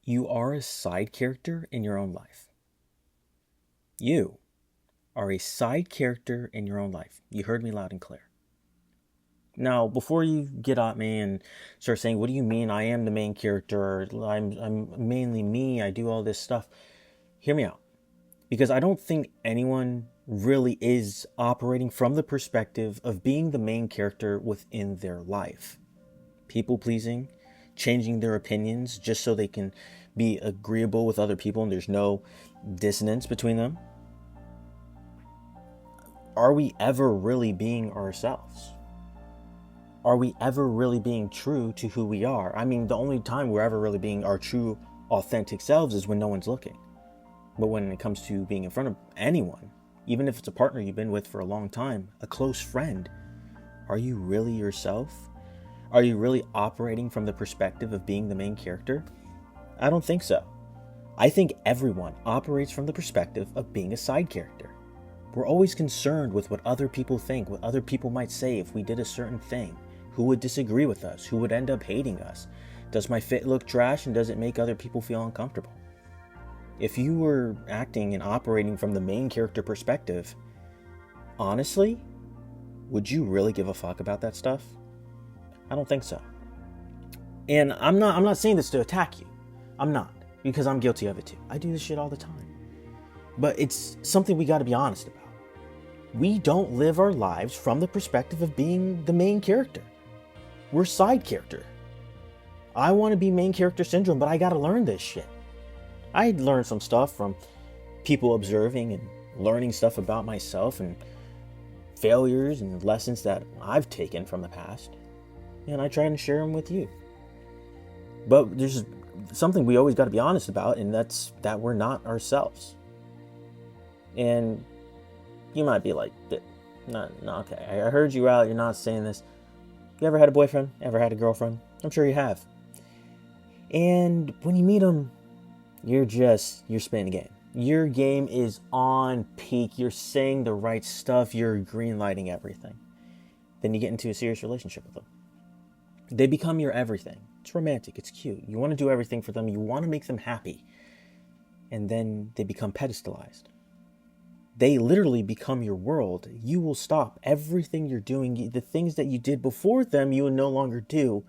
You are a side character in your own life. You are a side character in your own life. You heard me loud and clear. Now, before you get at me and start saying, what do you mean I am the main character? I'm mainly me. I do all this stuff. Hear me out. Because I don't think anyone really is operating from the perspective of being the main character within their life. People pleasing, changing their opinions just so they can be agreeable with other people and there's no dissonance between them. Are we ever really being ourselves? Are we ever really being true to who we are? I mean, the only time we're ever really being our true, authentic selves is when no one's looking. But when it comes to being in front of anyone, even if it's a partner you've been with for a long time, a close friend, are you really yourself? Are you really operating from the perspective of being the main character? I don't think so. I think everyone operates from the perspective of being a side character. We're always concerned with what other people think, what other people might say if we did a certain thing. Who would disagree with us? Who would end up hating us? Does my fit look trash and does it make other people feel uncomfortable? If you were acting and operating from the main character perspective, honestly, would you really give a fuck about that stuff? I don't think so. And I'm not saying this to attack you. I'm not, because I'm guilty of it too. I do this shit all the time. But it's something we got to be honest about. We don't live our lives from the perspective of being the main character. We're side character. I want to be main character syndrome, but I got to learn this shit. I learned some stuff from people observing and learning stuff about myself and failures and lessons that I've taken from the past. And I try and share them with you. But there's something we always got to be honest about, and that's that we're not ourselves. And you might be like, no, okay, I heard you out, you're not saying this. You ever had a boyfriend? Ever had a girlfriend? I'm sure you have. And when you meet them, you're spinning the game. Your game is on peak. You're saying the right stuff. You're green lighting everything. Then you get into a serious relationship with them. They become your everything. It's romantic. It's cute. You want to do everything for them. You want to make them happy. And then they become pedestalized. They literally become your world. You will stop everything you're doing. The things that you did before them, you will no longer do.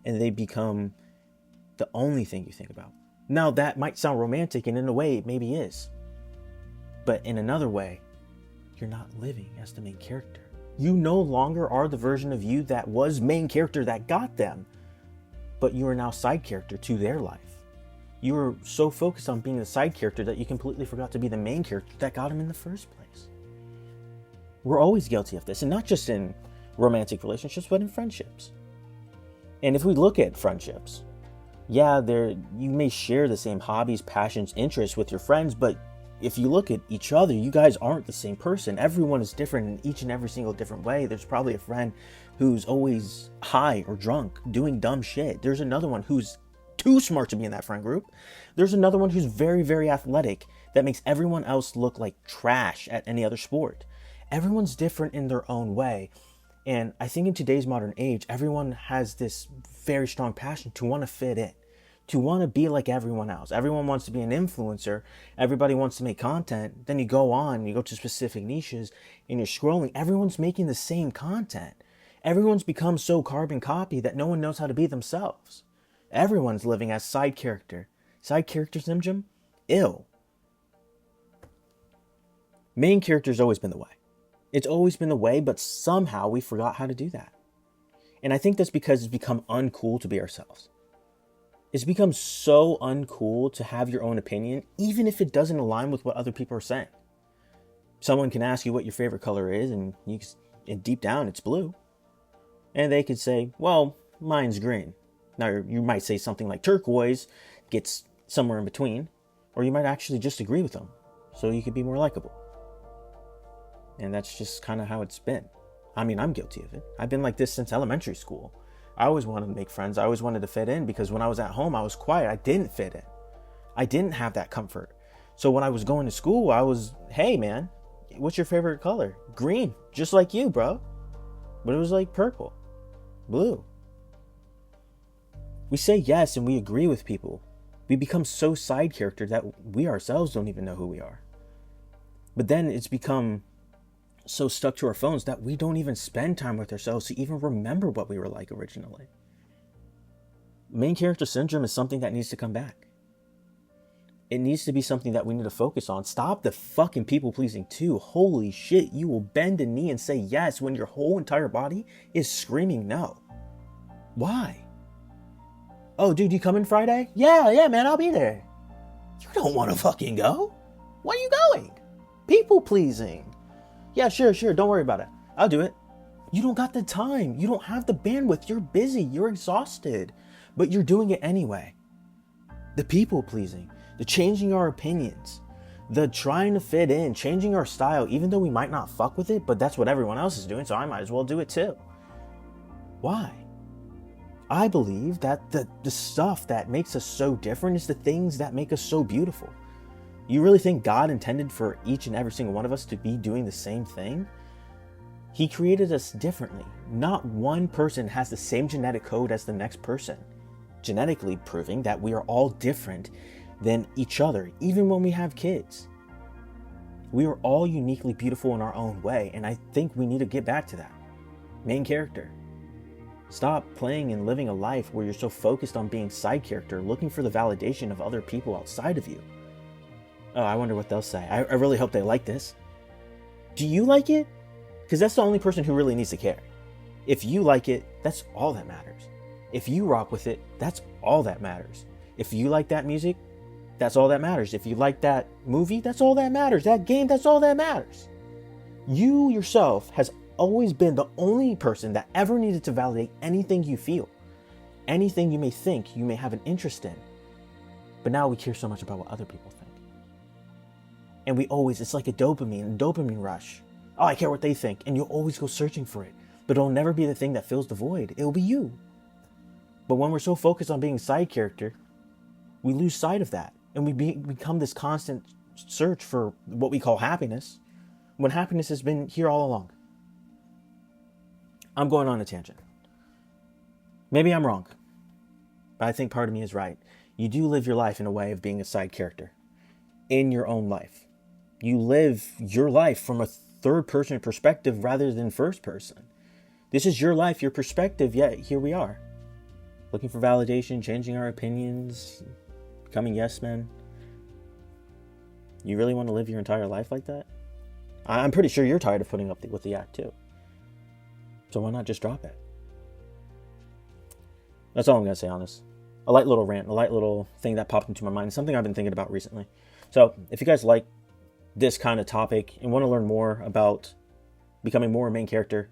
And they become the only thing you think about. Now, that might sound romantic, and in a way, it maybe is. But in another way, you're not living as the main character. You no longer are the version of you that was main character that got them, but you are now side character to their life. You were so focused on being the side character that you completely forgot to be the main character that got them in the first place. We're always guilty of this, and not just in romantic relationships, but in friendships. And if we look at friendships, yeah, you may share the same hobbies, passions, interests with your friends, but if you look at each other, you guys aren't the same person. Everyone is different in each and every single different way. There's probably a friend who's always high or drunk, doing dumb shit. There's another one who's too smart to be in that friend group. There's another one who's very, very athletic that makes everyone else look like trash at any other sport. Everyone's different in their own way. And I think in today's modern age, everyone has this very strong passion to want to fit in, to want to be like everyone else. Everyone wants to be an influencer. Everybody wants to make content. Then you go to specific niches and you're scrolling. Everyone's making the same content. Everyone's become so carbon copy that no one knows how to be themselves. Everyone's living as side character. Side character syndrome? Ill. Main character's always been the way. It's always been the way, but somehow we forgot how to do that. And I think that's because it's become uncool to be ourselves. It's become so uncool to have your own opinion, even if it doesn't align with what other people are saying. Someone can ask you what your favorite color is, and deep down it's blue. And they could say, well, mine's green. Now, you might say something like turquoise gets somewhere in between, or you might actually just agree with them, so you could be more likable. And that's just kind of how it's been. I mean, I'm guilty of it. I've been like this since elementary school. I always wanted to make friends. I always wanted to fit in because when I was at home, I was quiet. I didn't fit in. I didn't have that comfort. So when I was going to school, I was, hey man, what's your favorite color? Green, just like you, bro. But it was like purple, blue. We say yes and we agree with people We become so side character that we ourselves don't even know who we are. But then it's become so stuck to our phones that we don't even spend time with ourselves to even remember what we were like originally. Main character syndrome is something that needs to come back. It needs to be something that we need to focus on. Stop the fucking people pleasing too. Holy shit, you will bend a knee and say yes when your whole entire body is screaming no. Why? Oh, dude, you coming Friday? Yeah, man, I'll be there. You don't want to fucking go. Why are you going? People pleasing. Yeah, sure, don't worry about it. I'll do it. You don't got the time. You don't have the bandwidth. You're busy. You're exhausted. But you're doing it anyway. The people pleasing. The changing our opinions. The trying to fit in. Changing our style, even though we might not fuck with it, but that's what everyone else is doing, so I might as well do it too. Why? I believe that the stuff that makes us so different is the things that make us so beautiful. You really think God intended for each and every single one of us to be doing the same thing? He created us differently. Not one person has the same genetic code as the next person, genetically proving that we are all different than each other, even when we have kids. We are all uniquely beautiful in our own way, and I think we need to get back to that. Main character. Stop playing and living a life where you're so focused on being side character, looking for the validation of other people outside of you. Oh, I wonder what they'll say. I really hope they like this. Do you like it? Because that's the only person who really needs to care. If you like it, that's all that matters. If you rock with it, that's all that matters. If you like that music, that's all that matters. If you like that movie, that's all that matters. That game, that's all that matters. You yourself has always been the only person that ever needed to validate anything you feel, anything you may think you may have an interest in. But now we care so much about what other people think. And it's like a dopamine rush. Oh, I care what they think. And you'll always go searching for it. But it'll never be the thing that fills the void. It'll be you. But when we're so focused on being side character, we lose sight of that. And we become this constant search for what we call happiness, when happiness has been here all along. I'm going on a tangent. Maybe I'm wrong, but I think part of me is right. You do live your life in a way of being a side character in your own life. You live your life from a third person perspective rather than first person. This is your life, your perspective, yet here we are. Looking for validation, changing our opinions, becoming yes men. You really want to live your entire life like that? I'm pretty sure you're tired of putting up with the act too. So why not just drop it? That's all I'm going to say on this. A light little rant, a light little thing that popped into my mind, something I've been thinking about recently. So if you guys like this kind of topic and want to learn more about becoming more a main character,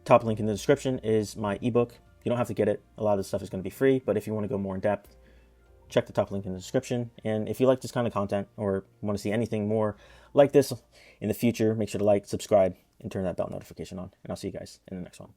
top link in the description is my ebook. You don't have to get it. A lot of the stuff is going to be free, but if you want to go more in depth, check the top link in the description. And if you like this kind of content or want to see anything more like this in the future, make sure to like, subscribe, and turn that bell notification on. And I'll see you guys in the next one.